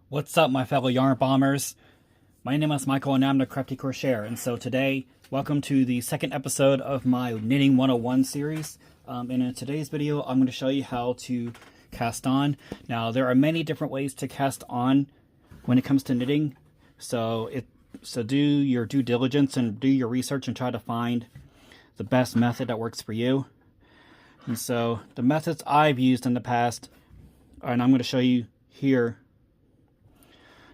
What's up, my fellow yarn bombers? My name is Michael and I'm the Crafty Crocheter. And so today, welcome to the second episode of my Knitting 101 series. And in today's video, I'm going to show you how to cast on. Now, there are many different ways to cast on when it comes to knitting. So do your due diligence and do your research and try to find the best method that works for you. And so the methods I've used in the past, and I'm going to show you here.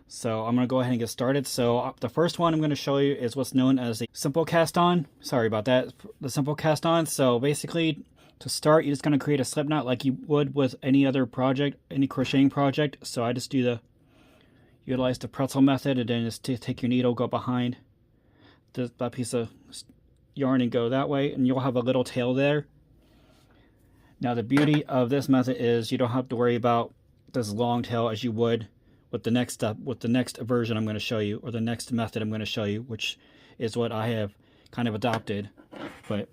So I'm going to go ahead and get started. So the first one I'm going to show you is what's known as a simple cast on. Sorry about that. The simple cast on. So basically, to start, you're just going to create a slip knot like you would with any other project, any crocheting project. So I just utilize the pretzel method, and then just take your needle, go behind that piece of yarn and go that way, and you'll have a little tail there. Now the beauty of this method is you don't have to worry about this long tail as you would with the next step, with the next version I'm going to show you, or the next method I'm going to show you, which is what I have kind of adopted. But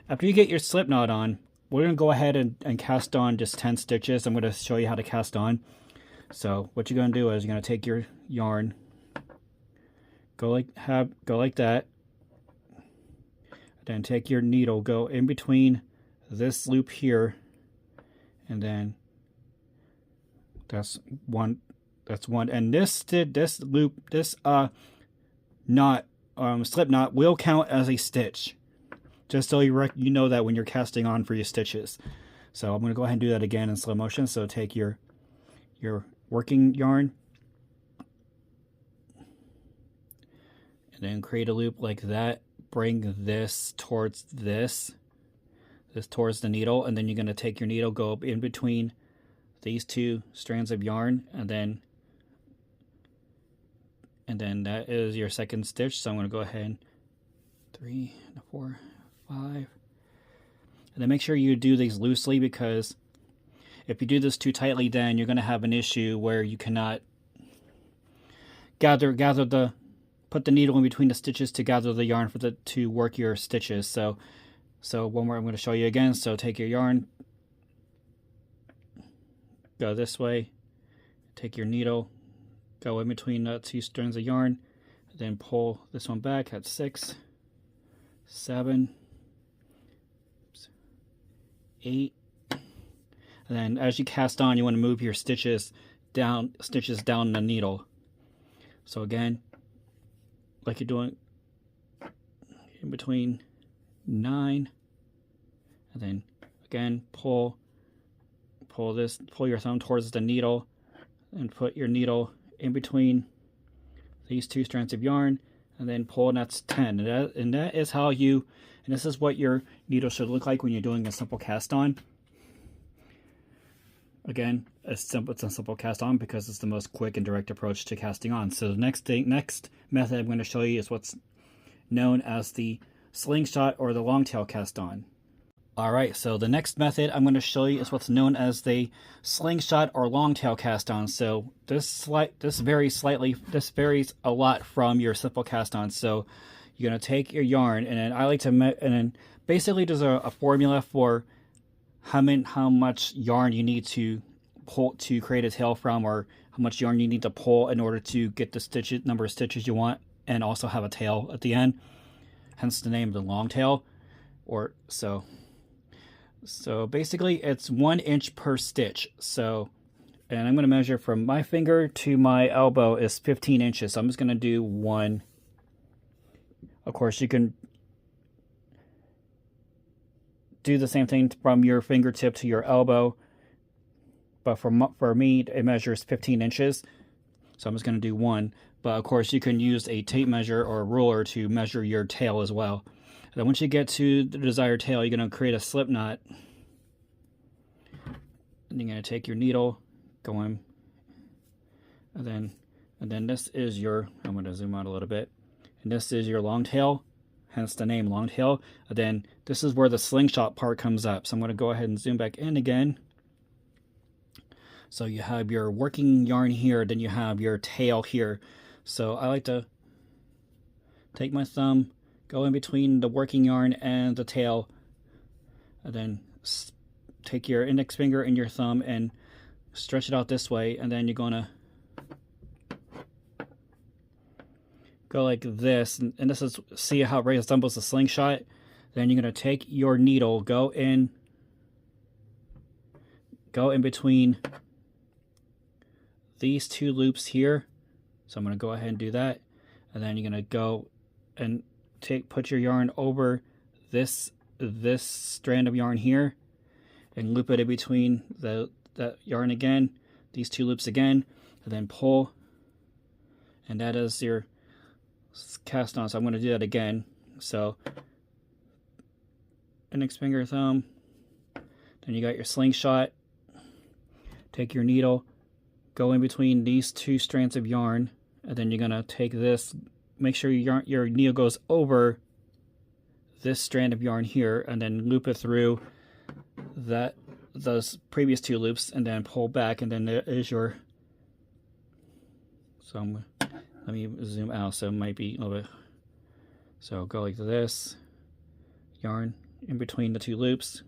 after you get your slip knot on, we're going to go ahead and cast on just 10 stitches. I'm going to show you how to cast on. So what you're going to do is you're going to take your yarn, go like that, then take your needle, go in between this loop here, and then that's one, and this loop, this knot, slip knot will count as a stitch, just so you know that when you're casting on for your stitches. So I'm going to go ahead and do that again in slow motion. So take your working yarn and then create a loop like that, bring this towards this towards the needle, and then you're going to take your needle, go up in between these two strands of yarn, and then that is your second stitch. So I'm going to go ahead, 3, 4, 5, and then make sure you do these loosely, because if you do this too tightly, then you're going to have an issue where you cannot put the needle in between the stitches to gather the yarn to work your stitches. So one more I'm going to show you again. So take your yarn, go this way, take your needle, go in between the two strands of yarn, then pull this one back at 6, 7, 8, and then as you cast on, you want to move your stitches down the needle. So again, like you're doing in between 9, and then again pull your thumb towards the needle and put your needle in between these two strands of yarn, and then pull, and that's 10. And that is how and this is what your needle should look like when you're doing a simple cast on. Again, it's a simple cast on because it's the most quick and direct approach to casting on. So the next method I'm going to show you is what's known as the slingshot or the long tail cast on. Alright, so the next method I'm going to show you is what's known as the slingshot or long tail cast on. So this varies a lot from your simple cast on. So you're going to take your yarn, and then I like to and then basically there's a formula for how much yarn you need to pull to create a tail from, or how much yarn you need to pull in order to get the number of stitches you want and also have a tail at the end. Hence the name of the long tail. So basically it's 1 inch per stitch. So, and I'm going to measure from my finger to my elbow is 15 inches. So I'm just going to do 1. Of course, you can do the same thing from your fingertip to your elbow, but for me it measures 15 inches. So I'm just going to do 1. But of course, you can use a tape measure or a ruler to measure your tail as well. Then once you get to the desired tail, you're going to create a slip knot. And you're going to take your needle, go in, and then this is your, I'm going to zoom out a little bit, and this is your long tail, hence the name long tail. And then this is where the slingshot part comes up. So I'm going to go ahead and zoom back in again. So you have your working yarn here, then you have your tail here. So I like to take my thumb, go in between the working yarn and the tail, and then take your index finger and your thumb and stretch it out this way, and then you're going to go like this, and this is, see how it resembles a slingshot? Then you're going to take your needle, go in between these two loops here. So I'm going to go ahead and do that, and then you're going to go and put your yarn over this strand of yarn here, and loop it in between that yarn again, these two loops again, and then pull, and that is your cast on. So I'm going to do that again. So index finger, thumb, then you got your slingshot. Take your needle, go in between these two strands of yarn, and then you're going to take this, make sure your needle goes over this strand of yarn here, and then loop it through those previous two loops, and then pull back, and then there is your, so let me zoom out so it might be a little bit, so go like this, yarn in between the two loops,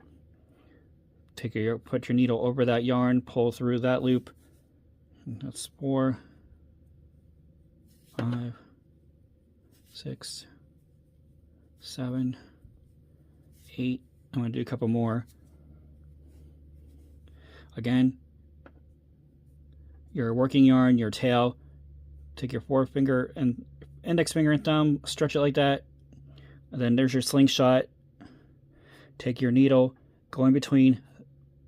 put your needle over that yarn, pull through that loop. That's 4, 5, 6, 7, 8. I'm going to do a couple more. Again, your working yarn, your tail, take your forefinger and index finger and thumb, stretch it like that, and then there's your slingshot. Take your needle, go in between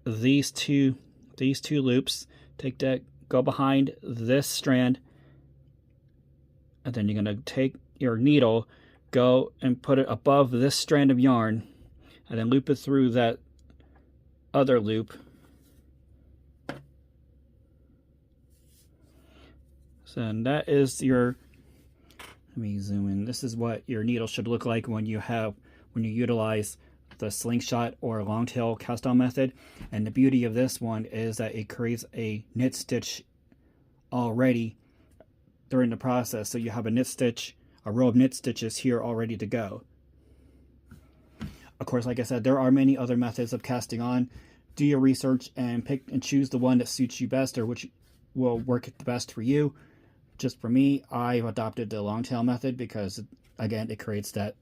these two loops, take that, go behind this strand, and then you're going to take your needle, go and put it above this strand of yarn, and then loop it through that other loop. So and that is your, let me zoom in, this is what your needle should look like when you utilize the slingshot or long tail cast on method. And the beauty of this one is that it creates a knit stitch already during the process, so you have a row of knit stitches here all ready to go. Of course, like I said, there are many other methods of casting on. Do your research and pick and choose the one that suits you best, or which will work the best for you. Just for me, I've adopted the long tail method because, again, it creates that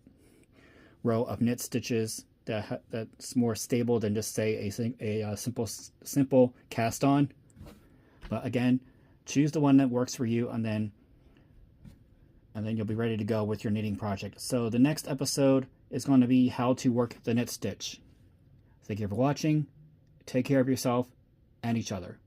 row of knit stitches that's more stable than just say a simple cast on. But again, choose the one that works for you, and then you'll be ready to go with your knitting project. So the next episode is going to be how to work the knit stitch. Thank you for watching. Take care of yourself and each other.